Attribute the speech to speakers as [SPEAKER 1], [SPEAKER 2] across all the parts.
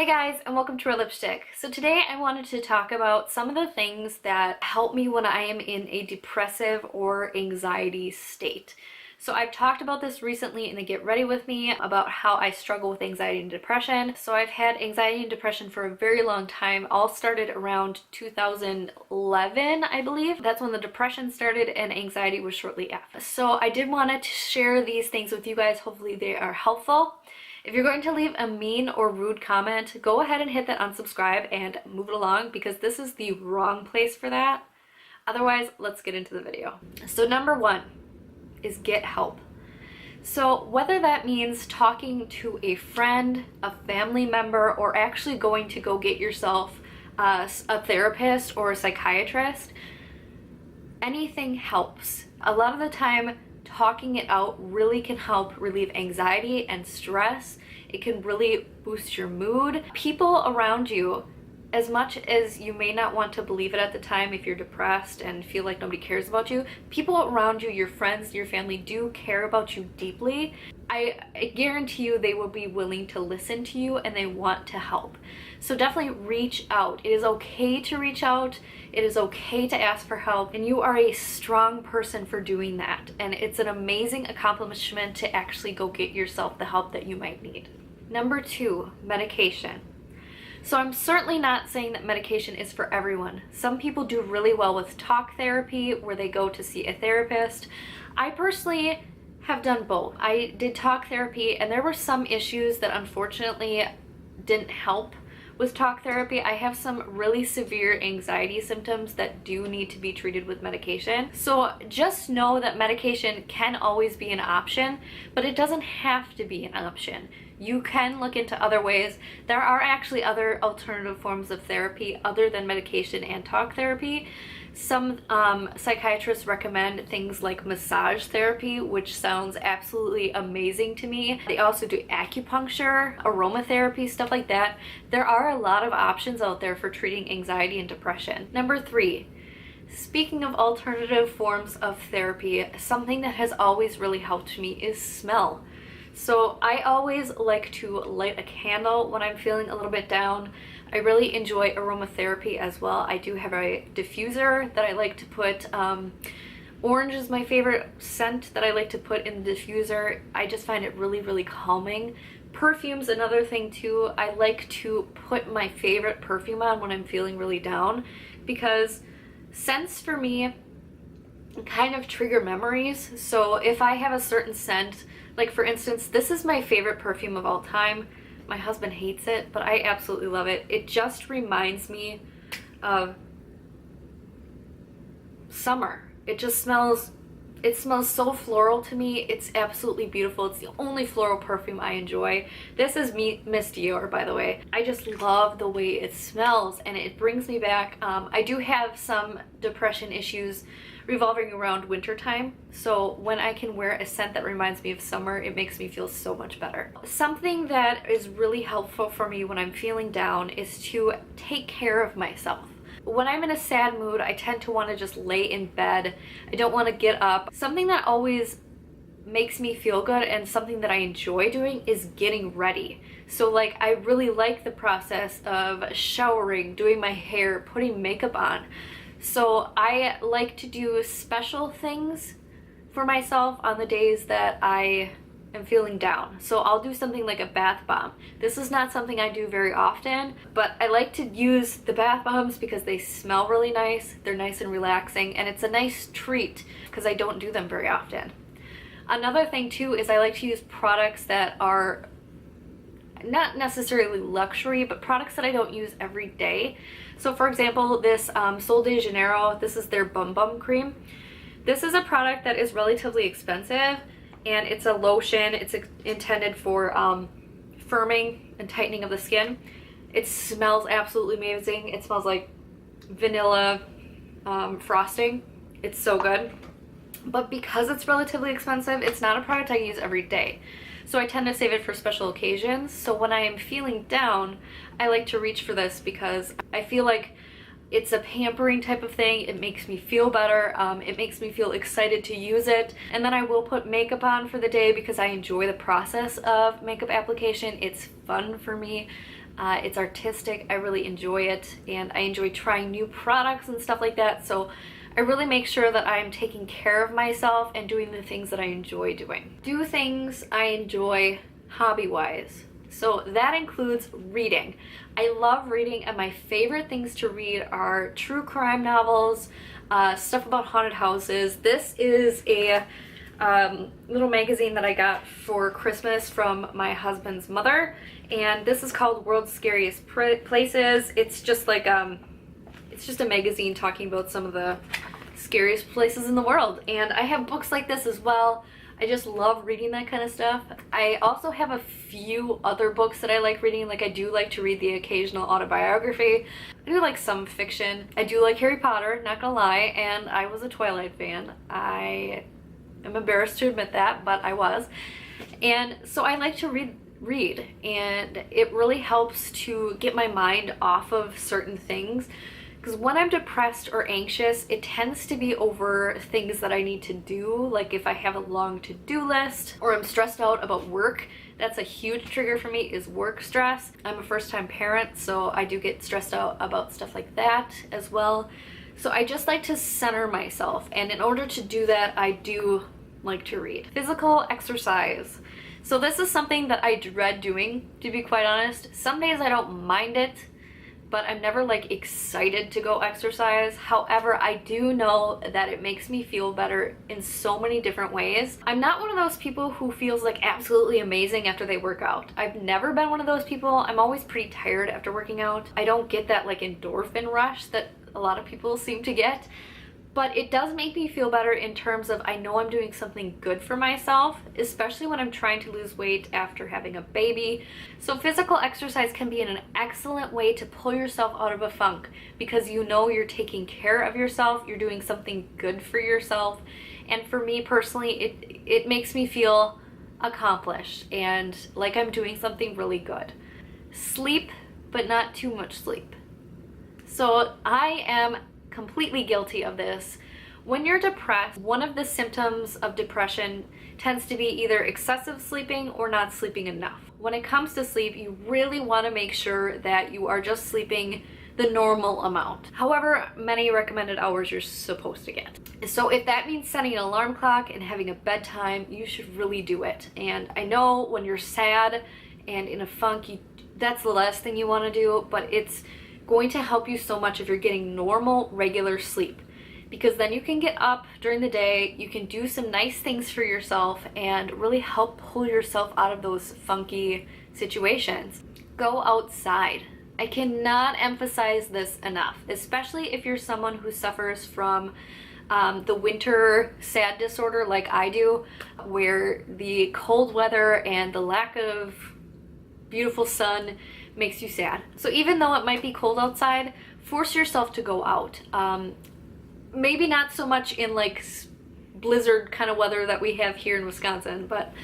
[SPEAKER 1] Hey guys, and welcome to our lipstick. So today I wanted to talk about some of the things that help me when I am in a depressive or anxiety state. So I've talked about this recently in the Get Ready With Me about how I struggle with anxiety and depression. So I've had anxiety and depression for a very long time. All started around 2011, I believe. That's when the depression started and anxiety was shortly after. So I did want to share these things with you guys. Hopefully they are helpful. If you're going to leave a mean or rude comment, go ahead and hit that unsubscribe and move it along because this is the wrong place for that. Otherwise, let's get into the video. So number one is get help. So whether that means talking to a friend, a family member, or actually going to go get yourself a therapist or a psychiatrist, anything helps. A lot of the time, talking it out really can help relieve anxiety and stress. It can really boost your mood. People around you, as much as you may not want to believe it at the time if you're depressed and feel like nobody cares about you, people around you, your friends, your family, do care about you deeply. I guarantee you they will be willing to listen to you and they want to help. So definitely reach out. It is okay to reach out. It is okay to ask for help, and you are a strong person for doing that. And it's an amazing accomplishment to actually go get yourself the help that you might need. Number two, medication. So I'm certainly not saying that medication is for everyone. Some people do really well with talk therapy where they go to see a therapist. I personally have done both. I did talk therapy and there were some issues that unfortunately didn't help with talk therapy. I have some really severe anxiety symptoms that do need to be treated with medication. So just know that medication can always be an option, but it doesn't have to be an option. You can look into other ways. There are actually other alternative forms of therapy other than medication and talk therapy. Some psychiatrists recommend things like massage therapy, which sounds absolutely amazing to me. They also do acupuncture, aromatherapy, stuff like that. There are a lot of options out there for treating anxiety and depression. Number three, speaking of alternative forms of therapy, something that has always really helped me is smell. So I always like to light a candle when I'm feeling a little bit down. I really enjoy aromatherapy as well. I do have a diffuser that I like to put. Orange is my favorite scent that I like to put in the diffuser. I just find it really, really calming. Perfume's another thing too. I like to put my favorite perfume on when I'm feeling really down because scents for me kind of trigger memories. So if I have a certain scent, like for instance, this is my favorite perfume of all time. My husband hates it, but I absolutely love it. It just reminds me of summer. It smells so floral to me. It's absolutely beautiful. It's the only floral perfume I enjoy. This is Miss Dior, by the way. I just love the way it smells and it brings me back. I do have some depression issues revolving around wintertime, so when I can wear a scent that reminds me of summer, it makes me feel so much better. Something that is really helpful for me when I'm feeling down is to take care of myself. When I'm in a sad mood, I tend to want to just lay in bed. I don't want to get up. Something that always makes me feel good and something that I enjoy doing is getting ready. So like I really like the process of showering, doing my hair, putting makeup on. So I like to do special things for myself on the days that I am feeling down. So I'll do something like a bath bomb. This is not something I do very often, but I like to use the bath bombs because they smell really nice, they're nice and relaxing, and it's a nice treat because I don't do them very often. Another thing too is I like to use products that are not necessarily luxury, but products that I don't use every day. So for example, this Sol de Janeiro, this is their Bum Bum Cream. This is a product that is relatively expensive and it's a lotion. It's intended for firming and tightening of the skin. It smells absolutely amazing. It smells like vanilla frosting. It's so good. But because it's relatively expensive, it's not a product I use every day. So I tend to save it for special occasions. So when I am feeling down, I like to reach for this because I feel like It's a pampering type of thing. It makes me feel better. It makes me feel excited to use it. And then I will put makeup on for the day because I enjoy the process of makeup application. It's fun for me. It's artistic. I really enjoy it, and I enjoy trying new products and stuff like that. So I really make sure that I'm taking care of myself and doing the things that I enjoy doing. Do things I enjoy hobby-wise. So that includes reading. I love reading, and my favorite things to read are true crime novels, stuff about haunted houses. This is a little magazine that I got for Christmas from my husband's mother, and this is called World's Scariest Places. It's just like it's just a magazine talking about some of the scariest places in the world, and I have books like this as well. I just love reading that kind of stuff. I also have a few other books that I like reading. Like, I do like to read the occasional autobiography. I do like some fiction. I do like Harry Potter, not gonna lie, and I was a Twilight fan. I am embarrassed to admit that, but I was. And so I like to read, and it really helps to get my mind off of certain things. Because when I'm depressed or anxious, it tends to be over things that I need to do. Like if I have a long to-do list, or I'm stressed out about work. That's a huge trigger for me, is work stress. I'm a first-time parent, so I do get stressed out about stuff like that as well. So I just like to center myself, and in order to do that, I do like to read. Physical exercise. So this is something that I dread doing, to be quite honest. Some days I don't mind it, but I'm never like excited to go exercise. However, I do know that it makes me feel better in so many different ways. I'm not one of those people who feels like absolutely amazing after they work out. I've never been one of those people. I'm always pretty tired after working out. I don't get that like endorphin rush that a lot of people seem to get. But it does make me feel better in terms of I know I'm doing something good for myself, especially when I'm trying to lose weight after having a baby. So physical exercise can be an excellent way to pull yourself out of a funk, because you know you're taking care of yourself, you're doing something good for yourself. And for me personally, it makes me feel accomplished and like I'm doing something really good. Sleep, but not too much sleep. So I am completely guilty of this. When you're depressed, one of the symptoms of depression tends to be either excessive sleeping or not sleeping enough. When it comes to sleep, you really want to make sure that you are just sleeping the normal amount, however many recommended hours you're supposed to get. So if that means setting an alarm clock and having a bedtime, you should really do it. And I know when you're sad and in a funk, that's the last thing you want to do, but it's going to help you so much if you're getting normal, regular sleep, because then you can get up during the day, you can do some nice things for yourself and really help pull yourself out of those funky situations. Go outside. I cannot emphasize this enough, especially if you're someone who suffers from the winter sad disorder like I do, where the cold weather and the lack of beautiful sun makes you sad. So even though it might be cold outside, force yourself to go out. Maybe not so much in like blizzard kind of weather that we have here in Wisconsin, but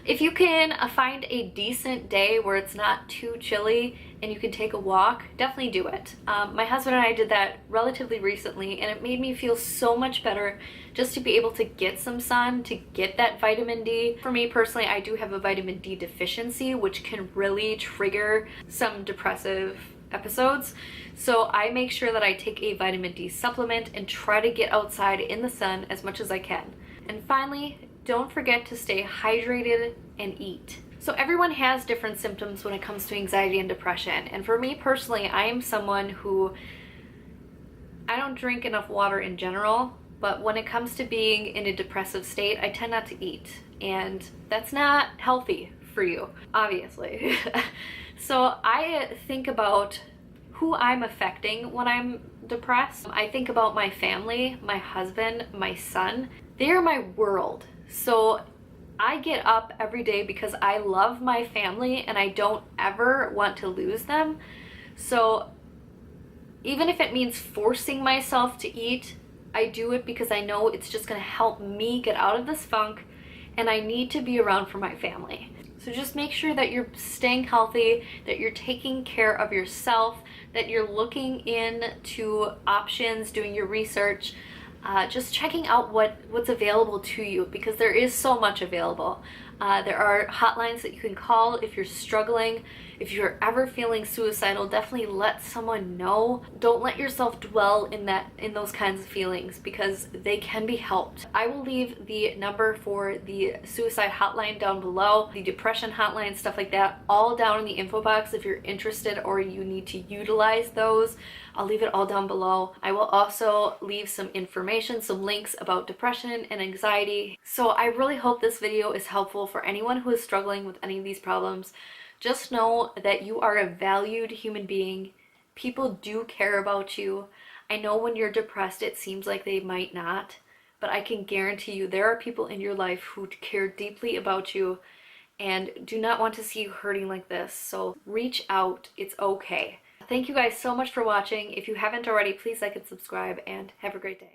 [SPEAKER 1] if you can find a decent day where it's not too chilly and you can take a walk, definitely do it. My husband and I did that relatively recently, and it made me feel so much better just to be able to get some sun, to get that vitamin D. For me personally, I do have a vitamin D deficiency, which can really trigger some depressive episodes. So I make sure that I take a vitamin D supplement and try to get outside in the sun as much as I can. And finally, don't forget to stay hydrated and eat. So everyone has different symptoms when it comes to anxiety and depression. And for me personally, I am someone who, I don't drink enough water in general, but when it comes to being in a depressive state, I tend not to eat. And that's not healthy for you, obviously. So I think about who I'm affecting when I'm depressed. I think about my family, my husband, my son. They are my world. So I get up every day because I love my family and I don't ever want to lose them. So even if it means forcing myself to eat, I do it because I know it's just going to help me get out of this funk, and I need to be around for my family. So just make sure that you're staying healthy, that you're taking care of yourself, that you're looking into options, doing your research, just checking out what's available to you, because there is so much available. There are hotlines that you can call if you're struggling. If you're ever feeling suicidal, definitely let someone know. Don't let yourself dwell in those kinds of feelings, because they can be helped. I will leave the number for the suicide hotline down below, the depression hotline, stuff like that, all down in the info box if you're interested or you need to utilize those. I'll leave it all down below. I will also leave some information, some links about depression and anxiety. So I really hope this video is helpful for anyone who is struggling with any of these problems. Just know that you are a valued human being. People do care about you. I know when you're depressed, it seems like they might not, but I can guarantee you there are people in your life who care deeply about you and do not want to see you hurting like this. So reach out. It's okay. Thank you guys so much for watching. If you haven't already, please like and subscribe, and have a great day.